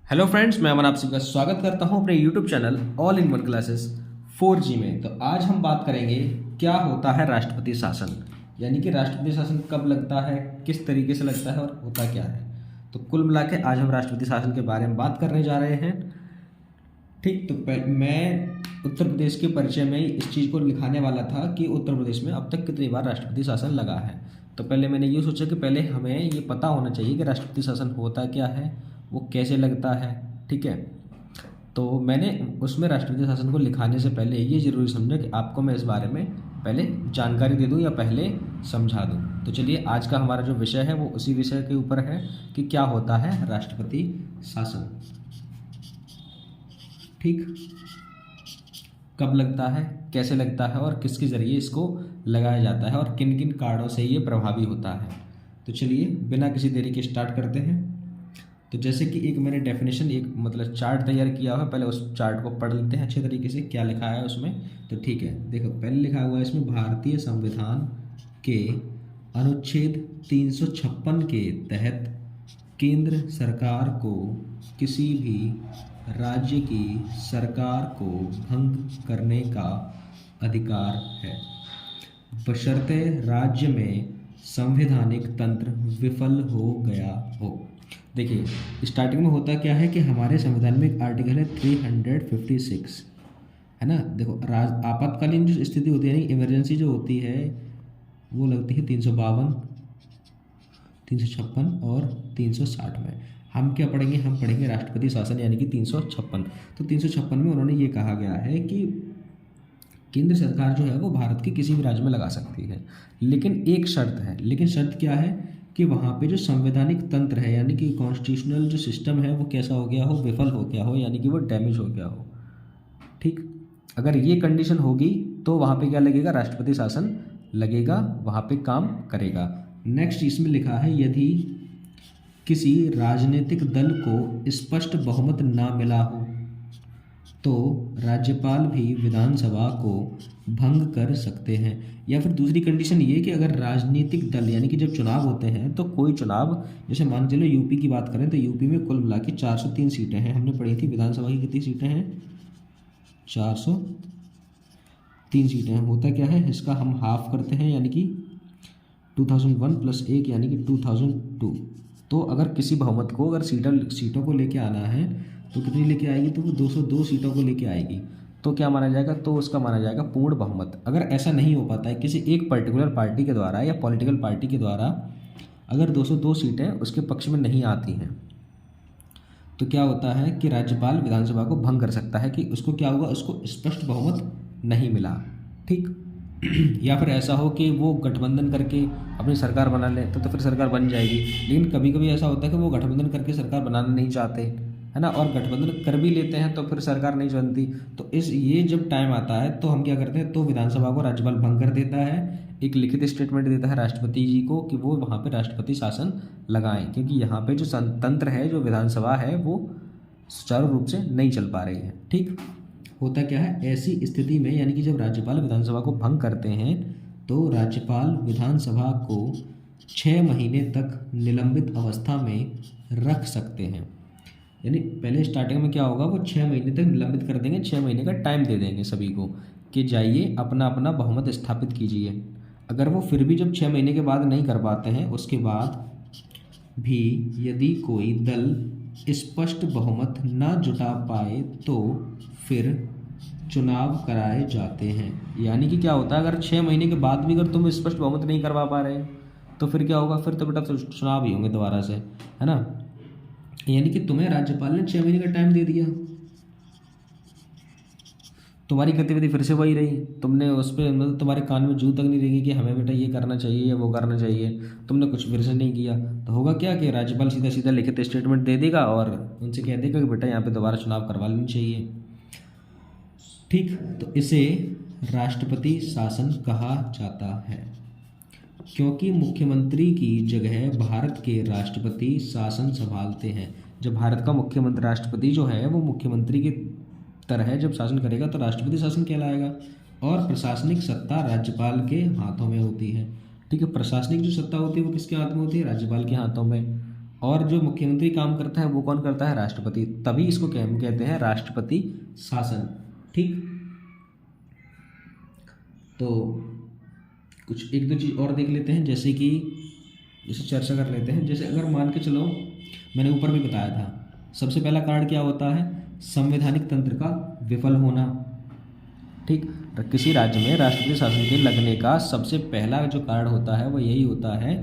Hello friends, मैं अमन आप सबका स्वागत करता हूं अपने YouTube channel all in one classes 4G में। तो आज हम बात करेंगे क्या होता है राष्ट्रपति शासन, यानी कि राष्ट्रपति शासन कब लगता है, किस तरीके से लगता है और होता क्या है। तो कुल मिला के आज हम राष्ट्रपति शासन के बारे में बात करने जा रहे हैं। ठीक, तो मैं उत्तर प्रदेश के परिचय में इस चीज़ को लिखाने वाला था कि उत्तर प्रदेश में अब तक कितनी बार राष्ट्रपति शासन लगा है। तो पहले मैंने ये सोचा कि पहले हमें ये पता होना चाहिए कि राष्ट्रपति शासन होता क्या है, वो कैसे लगता है। ठीक है, तो मैंने उसमें राष्ट्रपति शासन को लिखाने से पहले ये ज़रूरी समझा कि आपको मैं इस बारे में पहले जानकारी दे दूं या पहले समझा दूं। तो चलिए, आज का हमारा जो विषय है वो उसी विषय के ऊपर है कि क्या होता है राष्ट्रपति शासन। ठीक, कब लगता है, कैसे लगता है और किसके ज़रिए इसको लगाया जाता है और किन किन कारणों से ये प्रभावी होता है। तो चलिए बिना किसी देरी के स्टार्ट करते हैं। तो जैसे कि एक मैंने डेफिनेशन, एक मतलब चार्ट तैयार किया हुआ है, पहले उस चार्ट को पढ़ लेते हैं अच्छे तरीके से क्या लिखा है उसमें। तो ठीक है, देखो पहले लिखा हुआ है इसमें भारतीय संविधान के अनुच्छेद 356 के तहत केंद्र सरकार को किसी भी राज्य की सरकार को भंग करने का अधिकार है, बशर्ते राज्य में संवैधानिक तंत्र विफल हो गया हो। देखिए, स्टार्टिंग में होता क्या है कि हमारे संविधान में एक आर्टिकल है 356, है ना। देखो, आपातकालीन जो स्थिति होती है, यानी इमरजेंसी जो होती है, वो लगती है 352, 356 और 360 में। हम क्या पढ़ेंगे, हम पढ़ेंगे राष्ट्रपति शासन यानी कि 356। तो 356 में उन्होंने ये कहा गया है कि केंद्र सरकार जो है वो भारत के किसी भी राज्य में लगा सकती है, लेकिन एक शर्त है। लेकिन शर्त क्या है कि वहाँ पे जो संवैधानिक तंत्र है, यानी कि कॉन्स्टिट्यूशनल जो सिस्टम है, वो कैसा हो गया हो, विफल हो गया हो, यानी कि वो डैमेज हो गया हो। ठीक, अगर ये कंडीशन होगी तो वहाँ पे क्या लगेगा, राष्ट्रपति शासन लगेगा, वहाँ पे काम करेगा। नेक्स्ट इसमें लिखा है, यदि किसी राजनीतिक दल को स्पष्ट बहुमत ना मिला हो तो राज्यपाल भी विधानसभा को भंग कर सकते हैं। या फिर दूसरी कंडीशन ये कि अगर राजनीतिक दल, यानी कि जब चुनाव होते हैं तो कोई चुनाव, जैसे मान के चलो यूपी की बात करें तो यूपी में कुल मिला के 403 सीटें हैं, हमने पढ़ी थी। विधानसभा की कितनी सीटें हैं, 403 सीटें हैं। होता क्या है, इसका हम हाफ करते हैं, यानी कि 2001 + 1 यानी कि 2002। तो अगर किसी बहुमत को, अगर सीटों को लेके आना है तो कितनी लेके आएगी, तो वो 202 सीटों को लेके आएगी। तो क्या माना जाएगा, तो उसका माना जाएगा पूर्ण बहुमत। अगर ऐसा नहीं हो पाता है किसी एक पर्टिकुलर पार्टी के द्वारा या पॉलिटिकल पार्टी के द्वारा, अगर 202 सीटें उसके पक्ष में नहीं आती हैं, तो क्या होता है कि राज्यपाल विधानसभा को भंग कर सकता है कि उसको क्या हुआ, उसको स्पष्ट बहुमत नहीं मिला। ठीक, या फिर ऐसा हो कि वो गठबंधन करके अपनी सरकार बना ले, तो फिर सरकार बन जाएगी। लेकिन कभी कभी ऐसा होता है कि वो गठबंधन करके सरकार बनाना नहीं चाहते, है ना, और गठबंधन कर भी लेते हैं तो फिर सरकार नहीं बनती। तो ये जब टाइम आता है तो हम क्या करते हैं, तो विधानसभा को राज्यपाल भंग कर देता है, एक लिखित स्टेटमेंट देता है राष्ट्रपति जी को कि वो वहाँ पे राष्ट्रपति शासन लगाएं, क्योंकि यहाँ पे जो तंत्र है, जो विधानसभा है, वो सुचारू रूप से नहीं चल पा रही है। ठीक, होता क्या है ऐसी स्थिति में, यानी कि जब राज्यपाल विधानसभा को भंग करते हैं तो राज्यपाल विधानसभा को 6 महीने तक निलंबित अवस्था में रख सकते हैं। यानी पहले स्टार्टिंग में क्या होगा, वो 6 महीने तक निलंबित कर देंगे, 6 महीने का टाइम दे देंगे सभी को कि जाइए अपना अपना बहुमत स्थापित कीजिए। अगर वो फिर भी जब 6 महीने के बाद नहीं कर पाते हैं, उसके बाद भी यदि कोई दल स्पष्ट बहुमत ना जुटा पाए तो फिर चुनाव कराए जाते हैं। यानी कि क्या होता है, अगर 6 महीने के बाद भी अगर तुम स्पष्ट बहुमत नहीं करवा पा रहे तो फिर क्या होगा, फिर तो बेटा चुनाव ही होंगे दोबारा से, है ना। यानी कि तुम्हें राज्यपाल ने 6 महीने का टाइम दे दिया, तुम्हारी गतिविधि फिर से वही रही, तुमने उस पर मतलब तुम्हारे कान में जू तक नहीं रहेगी कि हमें बेटा ये करना चाहिए या वो करना चाहिए, तुमने कुछ फिर से नहीं किया। तो होगा क्या कि राज्यपाल सीधा सीधा लिखित स्टेटमेंट दे देगा और उनसे कह देगा कि बेटा यहाँ पे दोबारा चुनाव करवा लेनी चाहिए। ठीक, तो इसे राष्ट्रपति शासन कहा जाता है, क्योंकि मुख्यमंत्री की जगह भारत के राष्ट्रपति शासन संभालते हैं। जब भारत का मुख्यमंत्री, राष्ट्रपति जो है वो मुख्यमंत्री की तरह जब शासन करेगा तो राष्ट्रपति शासन कहलाएगा, और प्रशासनिक सत्ता राज्यपाल के हाथों में होती है। ठीक है, प्रशासनिक जो सत्ता होती है वो किसके हाथ में होती है, राज्यपाल के हाथों में। और जो मुख्यमंत्री काम करता है वो कौन करता है? राष्ट्रपति। तभी इसको हम कहते हैं राष्ट्रपति शासन। ठीक, तो कुछ एक दो चीज़ और देख लेते हैं, जैसे चर्चा कर लेते हैं। जैसे अगर मान के चलो, मैंने ऊपर भी बताया था, सबसे पहला कारण क्या होता है? संवैधानिक तंत्र का विफल होना। ठीक, किसी राज्य में राष्ट्रपति शासन के लगने का सबसे पहला जो कारण होता है वो यही होता है,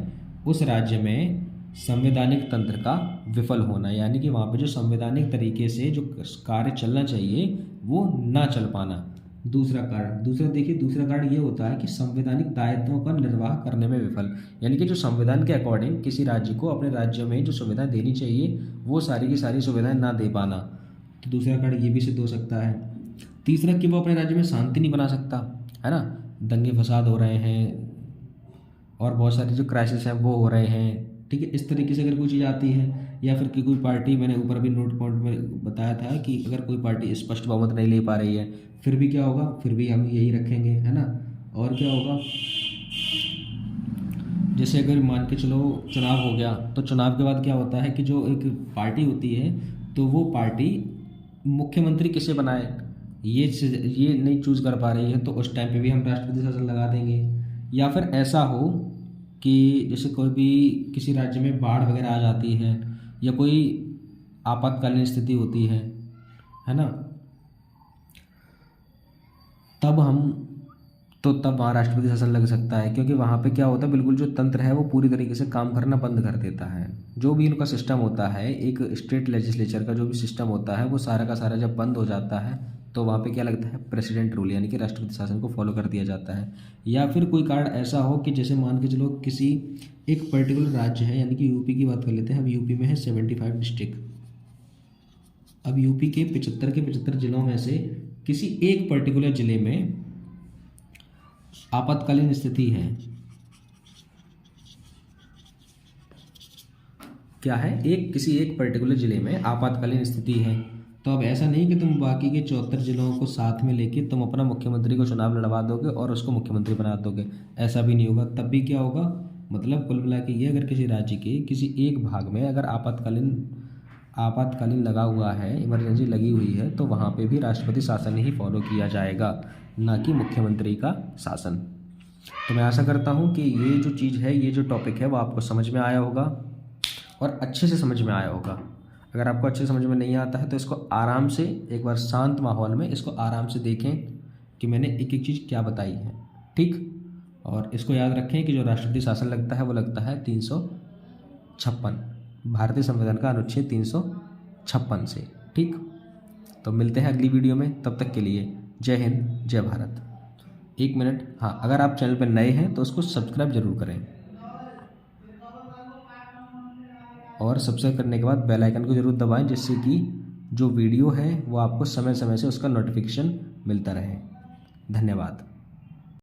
उस राज्य में संवैधानिक तंत्र का विफल होना, यानी कि वहाँ पे जो संवैधानिक तरीके से जो कार्य चलना चाहिए वो ना चल पाना। दूसरा देखिए, दूसरा कारण ये होता है कि संवैधानिक दायित्वों का निर्वाह करने में विफल, यानी कि जो संविधान के अकॉर्डिंग किसी राज्य को अपने राज्य में जो सुविधाएं देनी चाहिए वो सारी की सारी सुविधाएं ना दे पाना, तो दूसरा कारण ये भी सिद्ध हो सकता है। तीसरा कि वो अपने राज्य में शांति नहीं बना सकता, है ना, दंगे फसाद हो रहे हैं और बहुत सारी जो क्राइसिस हैं वो हो रहे हैं। ठीक है, इस तरीके से अगर कोई चीज़ आती है, या फिर कि कोई पार्टी, मैंने ऊपर भी नोट पॉइंट में बताया था कि अगर कोई पार्टी स्पष्ट बहुमत नहीं ले पा रही है, फिर भी क्या होगा, फिर भी हम यही रखेंगे, है ना। और क्या होगा, जैसे अगर मान के चलो चुनाव हो गया, तो चुनाव के बाद क्या होता है कि जो एक पार्टी होती है, तो वो पार्टी मुख्यमंत्री किसे बनाए ये नहीं चूज़ कर पा रही है, तो उस टाइम पे भी हम राष्ट्रपति शासन लगा देंगे। या फिर ऐसा हो कि जैसे कोई भी किसी राज्य में बाढ़ वगैरह आ जाती है, या कोई आपातकालीन स्थिति होती है ना, तब वहाँ राष्ट्रपति शासन लग सकता है, क्योंकि वहाँ पे क्या होता है, बिल्कुल जो तंत्र है वो पूरी तरीके से काम करना बंद कर देता है। जो भी इनका सिस्टम होता है, एक स्टेट लेजिस्लेचर का जो भी सिस्टम होता है वो सारा का सारा जब बंद हो जाता है, तो वहाँ पे क्या लगता है, प्रेसिडेंट रूल, यानी कि राष्ट्रपति शासन को फॉलो कर दिया जाता है। या फिर कोई कारण ऐसा हो कि जैसे मान के चलो किसी एक पर्टिकुलर राज्य है, यानी कि यूपी की बात कर लेते हैं। अब यूपी में है 75 डिस्ट्रिक्ट। अब यूपी के 75 जिलों में से किसी एक पर्टिकुलर जिले में आपातकालीन स्थिति है, क्या है, किसी एक पर्टिकुलर जिले में आपातकालीन स्थिति है। तो अब ऐसा नहीं कि तुम बाकी के 74 जिलों को साथ में लेके तुम अपना मुख्यमंत्री को चुनाव लड़वा दोगे और उसको मुख्यमंत्री बना दोगे, ऐसा भी नहीं होगा। तब भी क्या होगा, मतलब कुल मिला के ये, अगर किसी राज्य के किसी एक भाग में अगर आपातकालीन लगा हुआ है, इमरजेंसी लगी हुई है, तो वहाँ पे भी राष्ट्रपति शासन ही फॉलो किया जाएगा, ना कि मुख्यमंत्री का शासन। तो मैं आशा करता हूँ कि ये जो चीज़ है, ये जो टॉपिक है वो आपको समझ में आया होगा और अच्छे से समझ में आया होगा। अगर आपको अच्छे से समझ में नहीं आता है तो इसको आराम से एक बार शांत माहौल में इसको आराम से देखें कि मैंने एक एक चीज़ क्या बताई है। ठीक, और इसको याद रखें कि जो राष्ट्रपति शासन लगता है वो लगता है 356 भारतीय संविधान का अनुच्छेद 356 से। ठीक, तो मिलते हैं अगली वीडियो में, तब तक के लिए जय हिंद, जय भारत। 1 मिनट, हाँ, अगर आप चैनल पर नए हैं तो उसको सब्सक्राइब जरूर करें, और सब्सक्राइब करने के बाद बेल आइकन को जरूर दबाएं, जिससे कि जो वीडियो है वो आपको समय समय से उसका नोटिफिकेशन मिलता रहे। धन्यवाद।